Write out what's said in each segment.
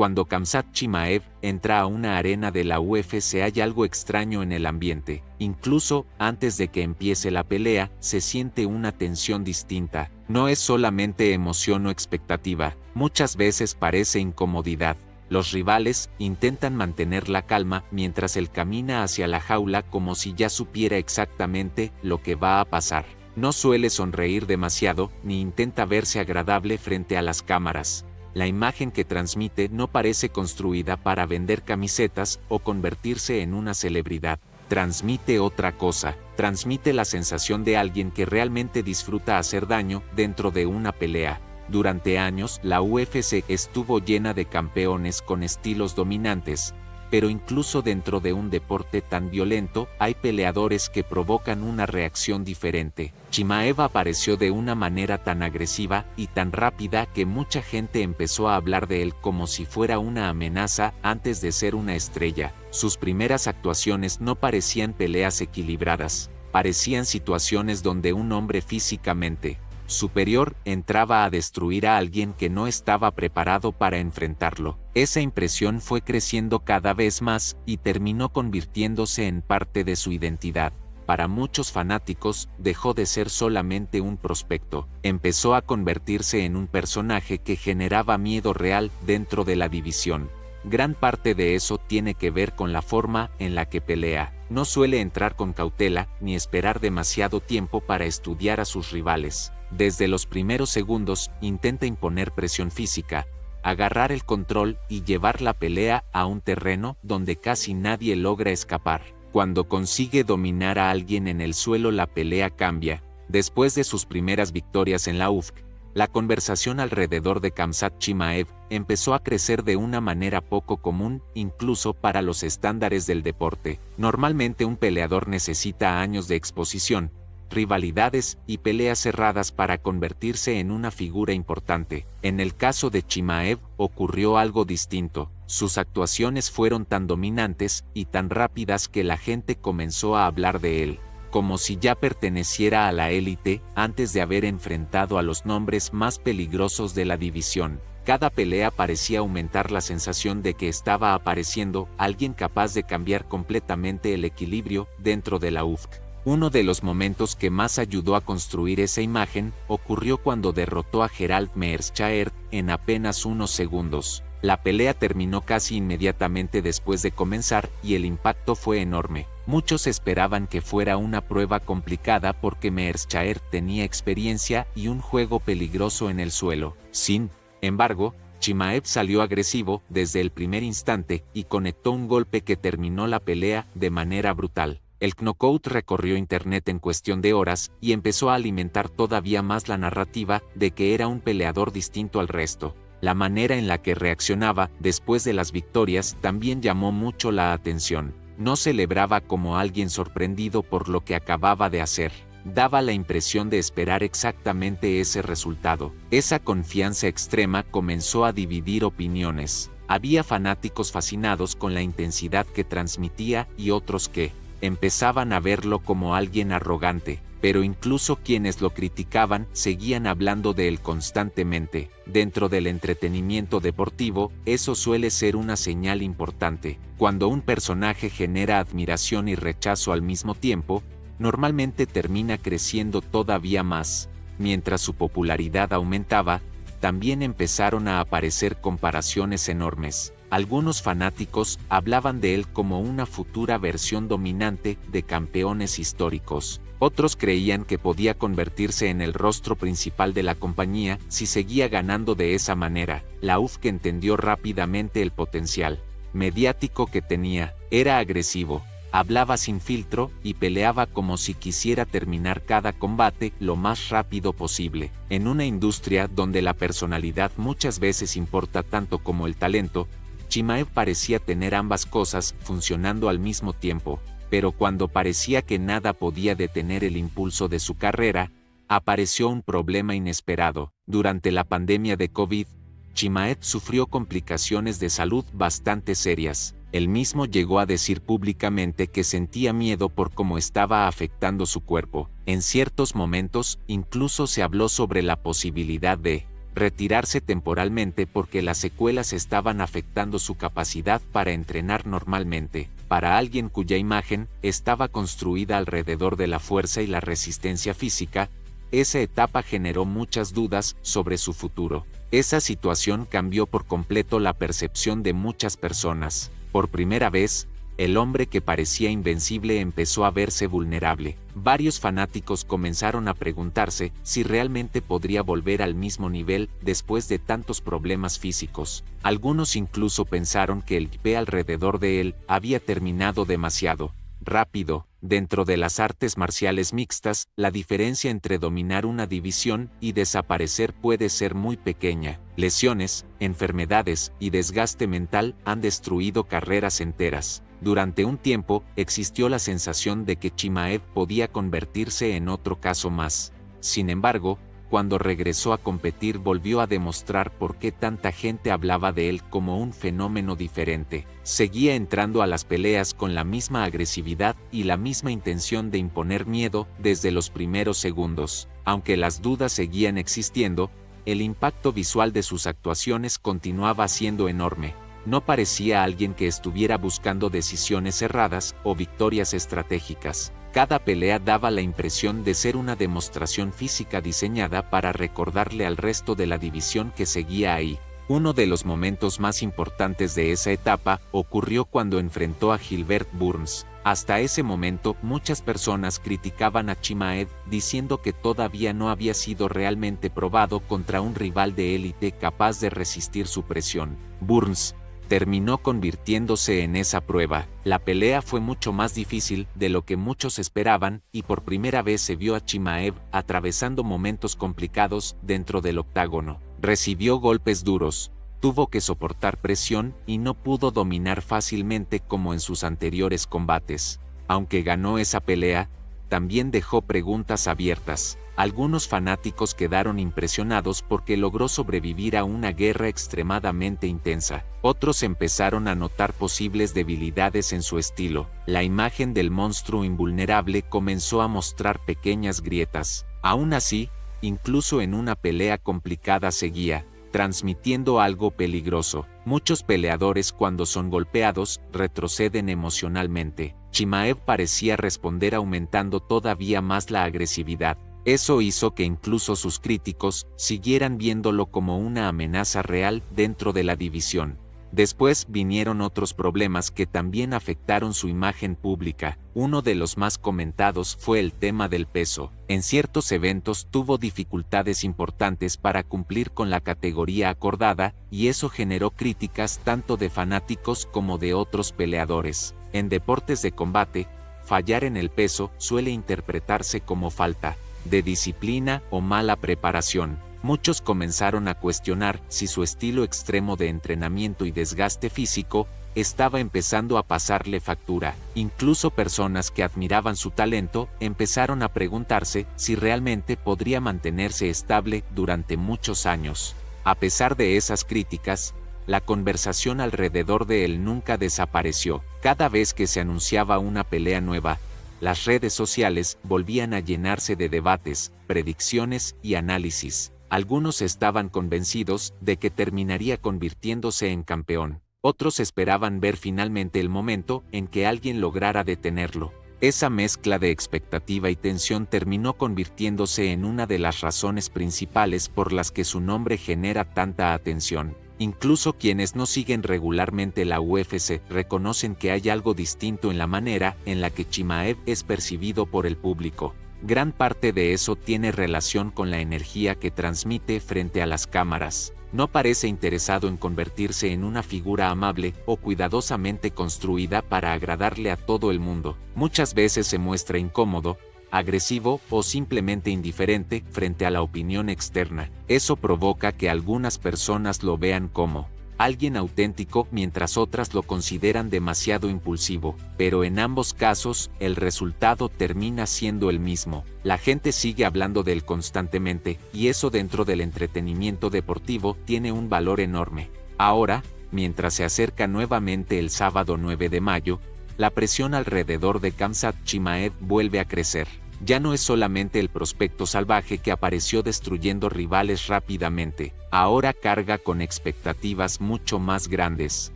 Cuando Khamzat Chimaev entra a una arena de la UFC hay algo extraño en el ambiente. Incluso antes de que empiece la pelea, se siente una tensión distinta. No es solamente emoción o expectativa, muchas veces parece incomodidad. Los rivales intentan mantener la calma mientras él camina hacia la jaula como si ya supiera exactamente lo que va a pasar. No suele sonreír demasiado ni intenta verse agradable frente a las cámaras. La imagen que transmite no parece construida para vender camisetas o convertirse en una celebridad. Transmite otra cosa, transmite la sensación de alguien que realmente disfruta hacer daño dentro de una pelea. Durante años, la UFC estuvo llena de campeones con estilos dominantes, pero incluso dentro de un deporte tan violento, hay peleadores que provocan una reacción diferente. Chimaev apareció de una manera tan agresiva y tan rápida que mucha gente empezó a hablar de él como si fuera una amenaza antes de ser una estrella. Sus primeras actuaciones no parecían peleas equilibradas, parecían situaciones donde un hombre físicamente superior entraba a destruir a alguien que no estaba preparado para enfrentarlo. Esa impresión fue creciendo cada vez más y terminó convirtiéndose en parte de su identidad. Para muchos fanáticos, dejó de ser solamente un prospecto, empezó a convertirse en un personaje que generaba miedo real dentro de la división. Gran parte de eso tiene que ver con la forma en la que pelea. No suele entrar con cautela ni esperar demasiado tiempo para estudiar a sus rivales. Desde los primeros segundos intenta imponer presión física, agarrar el control y llevar la pelea a un terreno donde casi nadie logra escapar. Cuando consigue dominar a alguien en el suelo, la pelea cambia. Después de sus primeras victorias en la UFC, la conversación alrededor de Khamzat Chimaev empezó a crecer de una manera poco común, incluso para los estándares del deporte. Normalmente un peleador necesita años de exposición, rivalidades y peleas cerradas para convertirse en una figura importante. En el caso de Chimaev ocurrió algo distinto. Sus actuaciones fueron tan dominantes y tan rápidas que la gente comenzó a hablar de él, como si ya perteneciera a la élite antes de haber enfrentado a los nombres más peligrosos de la división. Cada pelea parecía aumentar la sensación de que estaba apareciendo alguien capaz de cambiar completamente el equilibrio dentro de la UFC. Uno de los momentos que más ayudó a construir esa imagen ocurrió cuando derrotó a Gerald Meerschaert en apenas unos segundos. La pelea terminó casi inmediatamente después de comenzar y el impacto fue enorme. Muchos esperaban que fuera una prueba complicada porque Meerschaert tenía experiencia y un juego peligroso en el suelo. Sin embargo, Chimaev salió agresivo desde el primer instante y conectó un golpe que terminó la pelea de manera brutal. El knockout recorrió internet en cuestión de horas y empezó a alimentar todavía más la narrativa de que era un peleador distinto al resto. La manera en la que reaccionaba después de las victorias también llamó mucho la atención. No celebraba como alguien sorprendido por lo que acababa de hacer. Daba la impresión de esperar exactamente ese resultado. Esa confianza extrema comenzó a dividir opiniones. Había fanáticos fascinados con la intensidad que transmitía y otros que empezaban a verlo como alguien arrogante, pero incluso quienes lo criticaban seguían hablando de él constantemente. Dentro del entretenimiento deportivo, eso suele ser una señal importante. Cuando un personaje genera admiración y rechazo al mismo tiempo, normalmente termina creciendo todavía más. Mientras su popularidad aumentaba, también empezaron a aparecer comparaciones enormes. Algunos fanáticos hablaban de él como una futura versión dominante de campeones históricos. Otros creían que podía convertirse en el rostro principal de la compañía si seguía ganando de esa manera. La UFC entendió rápidamente el potencial mediático que tenía. Era agresivo, hablaba sin filtro y peleaba como si quisiera terminar cada combate lo más rápido posible. En una industria donde la personalidad muchas veces importa tanto como el talento, Chimaev parecía tener ambas cosas funcionando al mismo tiempo, pero cuando parecía que nada podía detener el impulso de su carrera, apareció un problema inesperado. Durante la pandemia de COVID, Chimaev sufrió complicaciones de salud bastante serias. Él mismo llegó a decir públicamente que sentía miedo por cómo estaba afectando su cuerpo. En ciertos momentos, incluso se habló sobre la posibilidad de retirarse temporalmente porque las secuelas estaban afectando su capacidad para entrenar normalmente. Para alguien cuya imagen estaba construida alrededor de la fuerza y la resistencia física, esa etapa generó muchas dudas sobre su futuro. Esa situación cambió por completo la percepción de muchas personas. Por primera vez, el hombre que parecía invencible empezó a verse vulnerable. Varios fanáticos comenzaron a preguntarse si realmente podría volver al mismo nivel después de tantos problemas físicos. Algunos incluso pensaron que el hype alrededor de él había terminado demasiado rápido. Dentro de las artes marciales mixtas, la diferencia entre dominar una división y desaparecer puede ser muy pequeña. Lesiones, enfermedades y desgaste mental han destruido carreras enteras. Durante un tiempo, existió la sensación de que Chimaev podía convertirse en otro caso más. Sin embargo, cuando regresó a competir volvió a demostrar por qué tanta gente hablaba de él como un fenómeno diferente. Seguía entrando a las peleas con la misma agresividad y la misma intención de imponer miedo desde los primeros segundos. Aunque las dudas seguían existiendo, el impacto visual de sus actuaciones continuaba siendo enorme. No parecía alguien que estuviera buscando decisiones cerradas o victorias estratégicas. Cada pelea daba la impresión de ser una demostración física diseñada para recordarle al resto de la división que seguía ahí. Uno de los momentos más importantes de esa etapa ocurrió cuando enfrentó a Gilbert Burns. Hasta ese momento, muchas personas criticaban a Chimaev diciendo que todavía no había sido realmente probado contra un rival de élite capaz de resistir su presión. Burns terminó convirtiéndose en esa prueba. La pelea fue mucho más difícil de lo que muchos esperaban y por primera vez se vio a Chimaev atravesando momentos complicados dentro del octágono. Recibió golpes duros, tuvo que soportar presión y no pudo dominar fácilmente como en sus anteriores combates. Aunque ganó esa pelea, también dejó preguntas abiertas. Algunos fanáticos quedaron impresionados porque logró sobrevivir a una guerra extremadamente intensa. Otros empezaron a notar posibles debilidades en su estilo. La imagen del monstruo invulnerable comenzó a mostrar pequeñas grietas. Aún así, incluso en una pelea complicada seguía transmitiendo algo peligroso. Muchos peleadores cuando son golpeados retroceden emocionalmente. Chimaev parecía responder aumentando todavía más la agresividad. Eso hizo que incluso sus críticos siguieran viéndolo como una amenaza real dentro de la división. Después vinieron otros problemas que también afectaron su imagen pública. Uno de los más comentados fue el tema del peso. En ciertos eventos tuvo dificultades importantes para cumplir con la categoría acordada, y eso generó críticas tanto de fanáticos como de otros peleadores. En deportes de combate, fallar en el peso suele interpretarse como falta de disciplina o mala preparación. Muchos comenzaron a cuestionar si su estilo extremo de entrenamiento y desgaste físico estaba empezando a pasarle factura. Incluso personas que admiraban su talento empezaron a preguntarse si realmente podría mantenerse estable durante muchos años. A pesar de esas críticas, la conversación alrededor de él nunca desapareció. Cada vez que se anunciaba una pelea nueva, las redes sociales volvían a llenarse de debates, predicciones y análisis. Algunos estaban convencidos de que terminaría convirtiéndose en campeón. Otros esperaban ver finalmente el momento en que alguien lograra detenerlo. Esa mezcla de expectativa y tensión terminó convirtiéndose en una de las razones principales por las que su nombre genera tanta atención. Incluso quienes no siguen regularmente la UFC reconocen que hay algo distinto en la manera en la que Chimaev es percibido por el público. Gran parte de eso tiene relación con la energía que transmite frente a las cámaras. No parece interesado en convertirse en una figura amable o cuidadosamente construida para agradarle a todo el mundo. Muchas veces se muestra incómodo, agresivo o simplemente indiferente frente a la opinión externa. Eso provoca que algunas personas lo vean como alguien auténtico mientras otras lo consideran demasiado impulsivo, pero en ambos casos el resultado termina siendo el mismo. La gente sigue hablando de él constantemente, y eso dentro del entretenimiento deportivo tiene un valor enorme. Ahora, mientras se acerca nuevamente el sábado 9 de mayo, la presión alrededor de Khamzat Chimaev vuelve a crecer. Ya no es solamente el prospecto salvaje que apareció destruyendo rivales rápidamente, ahora carga con expectativas mucho más grandes.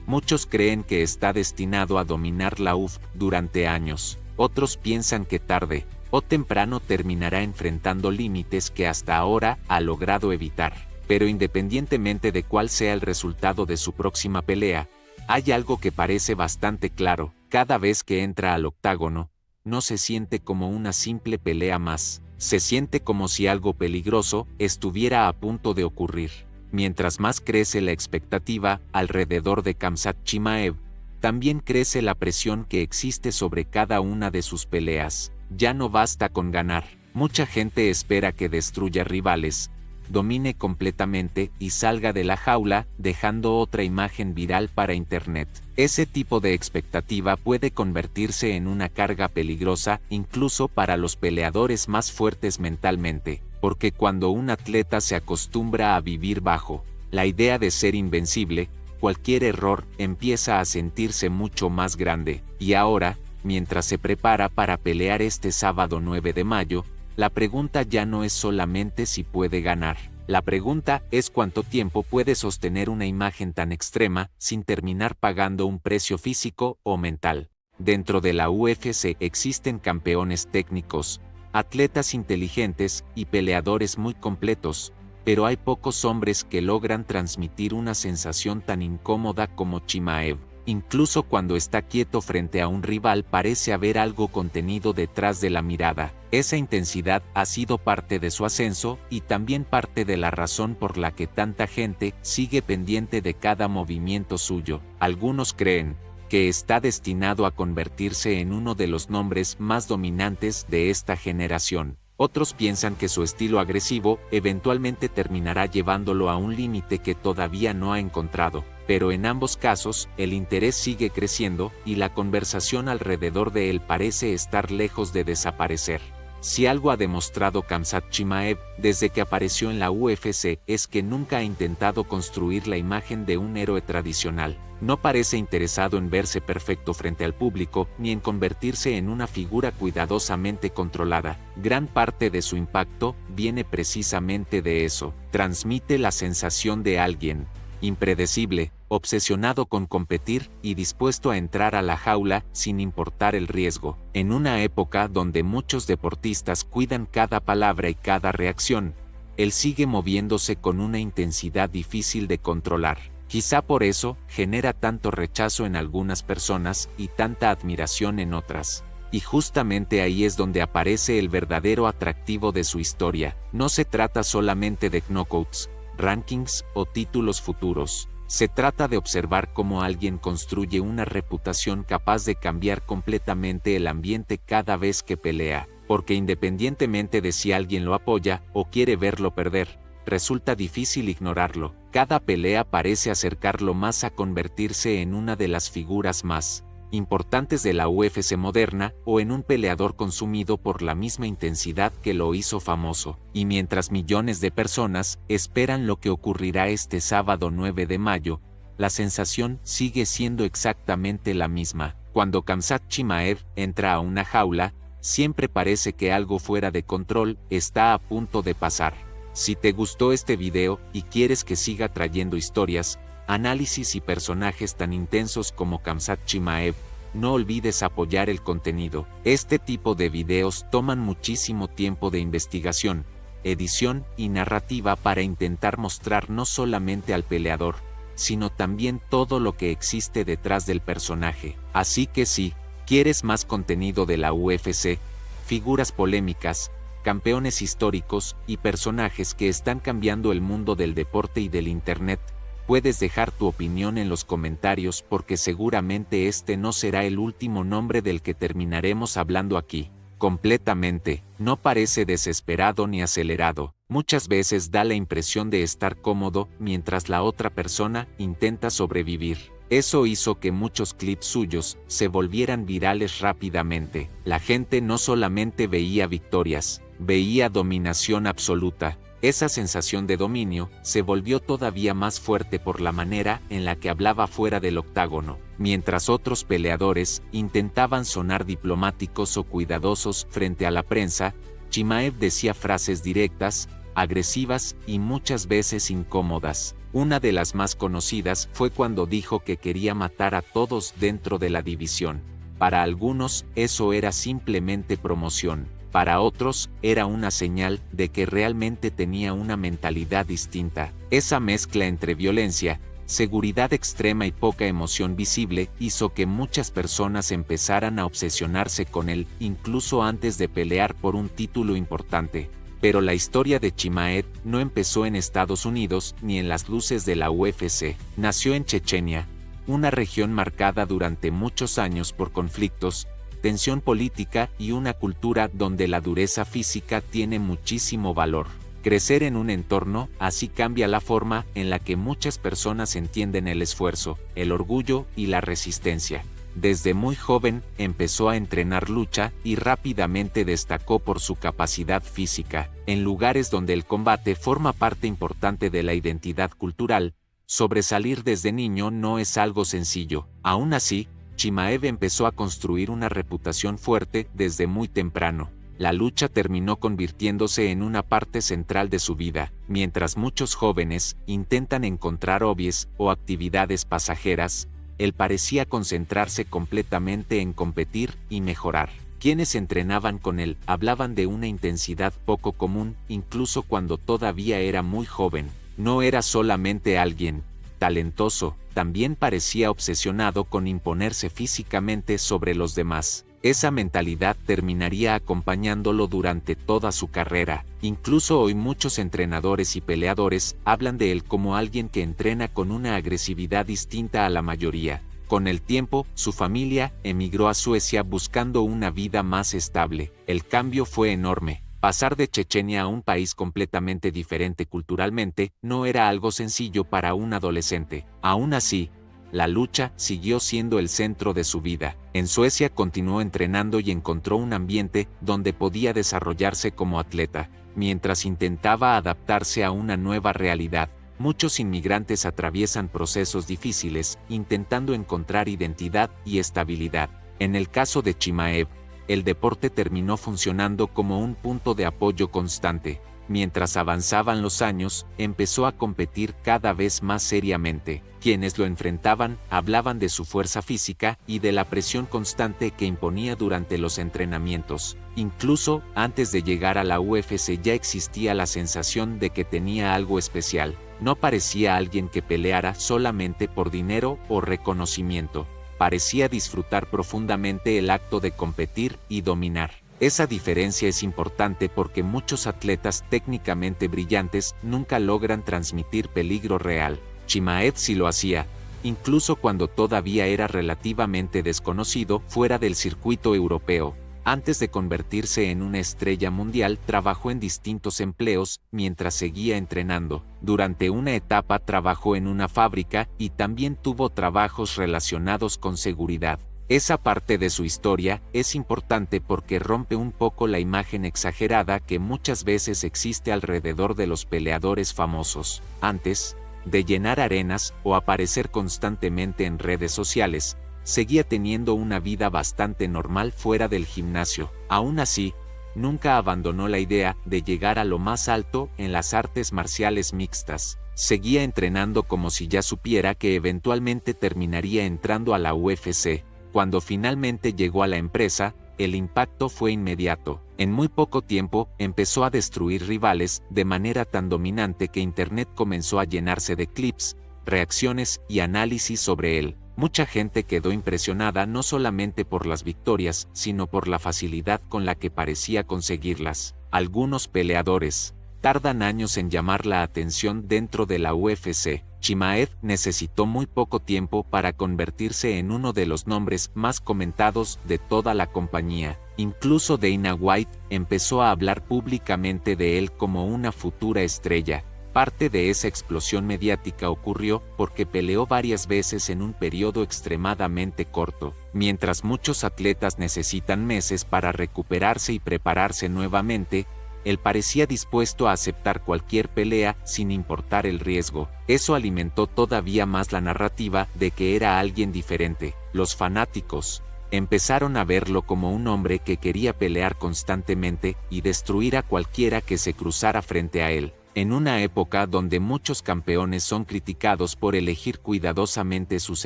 Muchos creen que está destinado a dominar la UFC durante años, otros piensan que tarde o temprano terminará enfrentando límites que hasta ahora ha logrado evitar. Pero independientemente de cuál sea el resultado de su próxima pelea, hay algo que parece bastante claro: cada vez que entra al octágono, no se siente como una simple pelea más, se siente como si algo peligroso estuviera a punto de ocurrir. Mientras más crece la expectativa alrededor de Khamzat Chimaev, también crece la presión que existe sobre cada una de sus peleas. Ya no basta con ganar, mucha gente espera que destruya rivales, domine completamente y salga de la jaula, dejando otra imagen viral para internet. Ese tipo de expectativa puede convertirse en una carga peligrosa incluso para los peleadores más fuertes mentalmente, porque cuando un atleta se acostumbra a vivir bajo la idea de ser invencible, cualquier error empieza a sentirse mucho más grande. Y ahora, mientras se prepara para pelear este sábado 9 de mayo, la pregunta ya no es solamente si puede ganar. La pregunta es cuánto tiempo puede sostener una imagen tan extrema sin terminar pagando un precio físico o mental. Dentro de la UFC existen campeones técnicos, atletas inteligentes y peleadores muy completos, pero hay pocos hombres que logran transmitir una sensación tan incómoda como Chimaev. Incluso cuando está quieto frente a un rival parece haber algo contenido detrás de la mirada. Esa intensidad ha sido parte de su ascenso y también parte de la razón por la que tanta gente sigue pendiente de cada movimiento suyo. Algunos creen que está destinado a convertirse en uno de los nombres más dominantes de esta generación. Otros piensan que su estilo agresivo eventualmente terminará llevándolo a un límite que todavía no ha encontrado. Pero en ambos casos, el interés sigue creciendo y la conversación alrededor de él parece estar lejos de desaparecer. Si algo ha demostrado Khamzat Chimaev desde que apareció en la UFC es que nunca ha intentado construir la imagen de un héroe tradicional. No parece interesado en verse perfecto frente al público ni en convertirse en una figura cuidadosamente controlada. Gran parte de su impacto viene precisamente de eso. Transmite la sensación de alguien impredecible, obsesionado con competir y dispuesto a entrar a la jaula sin importar el riesgo. En una época donde muchos deportistas cuidan cada palabra y cada reacción, él sigue moviéndose con una intensidad difícil de controlar. Quizá por eso genera tanto rechazo en algunas personas y tanta admiración en otras. Y justamente ahí es donde aparece el verdadero atractivo de su historia. No se trata solamente de knockouts, rankings o títulos futuros. Se trata de observar cómo alguien construye una reputación capaz de cambiar completamente el ambiente cada vez que pelea, porque independientemente de si alguien lo apoya o quiere verlo perder, resulta difícil ignorarlo. Cada pelea parece acercarlo más a convertirse en una de las figuras más importantes de la UFC moderna o en un peleador consumido por la misma intensidad que lo hizo famoso. Y mientras millones de personas esperan lo que ocurrirá este sábado 9 de mayo, la sensación sigue siendo exactamente la misma. Cuando Khamzat Chimaev entra a una jaula, siempre parece que algo fuera de control está a punto de pasar. Si te gustó este video y quieres que siga trayendo historias, análisis y personajes tan intensos como Khamzat Chimaev, no olvides apoyar el contenido. Este tipo de videos toman muchísimo tiempo de investigación, edición y narrativa para intentar mostrar no solamente al peleador, sino también todo lo que existe detrás del personaje. Así que si quieres más contenido de la UFC, figuras polémicas, campeones históricos y personajes que están cambiando el mundo del deporte y del internet, puedes dejar tu opinión en los comentarios porque seguramente este no será el último nombre del que terminaremos hablando aquí. Completamente, no parece desesperado ni acelerado, muchas veces da la impresión de estar cómodo mientras la otra persona intenta sobrevivir. Eso hizo que muchos clips suyos se volvieran virales rápidamente. La gente no solamente veía victorias, veía dominación absoluta. Esa sensación de dominio se volvió todavía más fuerte por la manera en la que hablaba fuera del octágono, mientras otros peleadores intentaban sonar diplomáticos o cuidadosos frente a la prensa. Chimaev decía frases directas, agresivas y muchas veces incómodas. Una de las más conocidas fue cuando dijo que quería matar a todos dentro de la división. Para algunos, eso era simplemente promoción. Para otros, era una señal de que realmente tenía una mentalidad distinta. Esa mezcla entre violencia, seguridad extrema y poca emoción visible hizo que muchas personas empezaran a obsesionarse con él, incluso antes de pelear por un título importante. Pero la historia de Chimaev no empezó en Estados Unidos ni en las luces de la UFC. Nació en Chechenia, una región marcada durante muchos años por conflictos, tensión política y una cultura donde la dureza física tiene muchísimo valor. Crecer en un entorno así cambia la forma en la que muchas personas entienden el esfuerzo, el orgullo y la resistencia. Desde muy joven empezó a entrenar lucha y rápidamente destacó por su capacidad física. En lugares donde el combate forma parte importante de la identidad cultural, sobresalir desde niño no es algo sencillo. Aún así, Chimaev empezó a construir una reputación fuerte desde muy temprano. La lucha terminó convirtiéndose en una parte central de su vida, mientras muchos jóvenes intentan encontrar hobbies o actividades pasajeras, él parecía concentrarse completamente en competir y mejorar. Quienes entrenaban con él hablaban de una intensidad poco común, incluso cuando todavía era muy joven. No era solamente alguien talentoso, también parecía obsesionado con imponerse físicamente sobre los demás. Esa mentalidad terminaría acompañándolo durante toda su carrera. Incluso hoy muchos entrenadores y peleadores hablan de él como alguien que entrena con una agresividad distinta a la mayoría. Con el tiempo, su familia emigró a Suecia buscando una vida más estable. El cambio fue enorme. Pasar de Chechenia a un país completamente diferente culturalmente no era algo sencillo para un adolescente. Aún así, la lucha siguió siendo el centro de su vida. En Suecia continuó entrenando y encontró un ambiente donde podía desarrollarse como atleta. Mientras intentaba adaptarse a una nueva realidad, muchos inmigrantes atraviesan procesos difíciles, intentando encontrar identidad y estabilidad. En el caso de Chimaev, el deporte terminó funcionando como un punto de apoyo constante. Mientras avanzaban los años, empezó a competir cada vez más seriamente. Quienes lo enfrentaban hablaban de su fuerza física y de la presión constante que imponía durante los entrenamientos. Incluso antes de llegar a la UFC ya existía la sensación de que tenía algo especial. No parecía alguien que peleara solamente por dinero o reconocimiento. Parecía disfrutar profundamente el acto de competir y dominar. Esa diferencia es importante porque muchos atletas técnicamente brillantes nunca logran transmitir peligro real. Chimaev sí lo hacía, incluso cuando todavía era relativamente desconocido fuera del circuito europeo. Antes de convertirse en una estrella mundial, trabajó en distintos empleos mientras seguía entrenando. Durante una etapa trabajó en una fábrica y también tuvo trabajos relacionados con seguridad. Esa parte de su historia es importante porque rompe un poco la imagen exagerada que muchas veces existe alrededor de los peleadores famosos. Antes de llenar arenas o aparecer constantemente en redes sociales, seguía teniendo una vida bastante normal fuera del gimnasio. Aún así, nunca abandonó la idea de llegar a lo más alto en las artes marciales mixtas. Seguía entrenando como si ya supiera que eventualmente terminaría entrando a la UFC. Cuando finalmente llegó a la empresa, el impacto fue inmediato. En muy poco tiempo, empezó a destruir rivales de manera tan dominante que Internet comenzó a llenarse de clips, reacciones y análisis sobre él. Mucha gente quedó impresionada no solamente por las victorias, sino por la facilidad con la que parecía conseguirlas. Algunos peleadores tardan años en llamar la atención dentro de la UFC. Chimaev necesitó muy poco tiempo para convertirse en uno de los nombres más comentados de toda la compañía. Incluso Dana White empezó a hablar públicamente de él como una futura estrella. Parte de esa explosión mediática ocurrió porque peleó varias veces en un periodo extremadamente corto. Mientras muchos atletas necesitan meses para recuperarse y prepararse nuevamente, Él parecía dispuesto a aceptar cualquier pelea sin importar el riesgo. Eso alimentó todavía más la narrativa de que era alguien diferente. Los fanáticos empezaron a verlo como un hombre que quería pelear constantemente y destruir a cualquiera que se cruzara frente a él. En una época donde muchos campeones son criticados por elegir cuidadosamente sus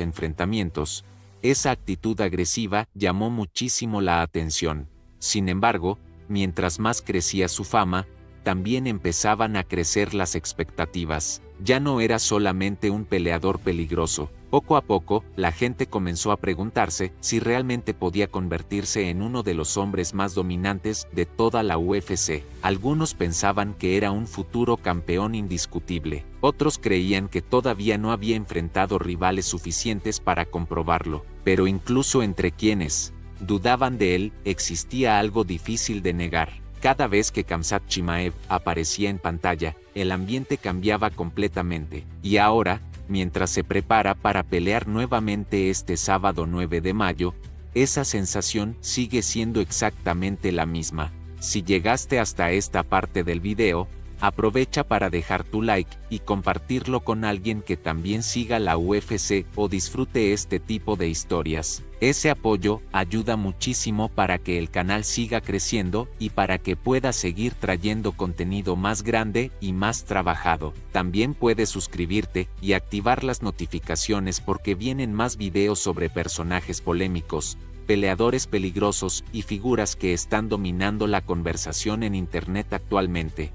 enfrentamientos, esa actitud agresiva llamó muchísimo la atención. Sin embargo, mientras más crecía su fama, también empezaban a crecer las expectativas. Ya no era solamente un peleador peligroso. Poco a poco, la gente comenzó a preguntarse si realmente podía convertirse en uno de los hombres más dominantes de toda la UFC. Algunos pensaban que era un futuro campeón indiscutible. Otros creían que todavía no había enfrentado rivales suficientes para comprobarlo. Pero incluso entre quienes dudaban de él, existía algo difícil de negar. Cada vez que Khamzat Chimaev aparecía en pantalla, el ambiente cambiaba completamente. Y ahora, mientras se prepara para pelear nuevamente este sábado 9 de mayo, esa sensación sigue siendo exactamente la misma. Si llegaste hasta esta parte del video, aprovecha para dejar tu like y compartirlo con alguien que también siga la UFC o disfrute este tipo de historias. Ese apoyo ayuda muchísimo para que el canal siga creciendo y para que pueda seguir trayendo contenido más grande y más trabajado. También puedes suscribirte y activar las notificaciones porque vienen más videos sobre personajes polémicos, peleadores peligrosos y figuras que están dominando la conversación en internet actualmente.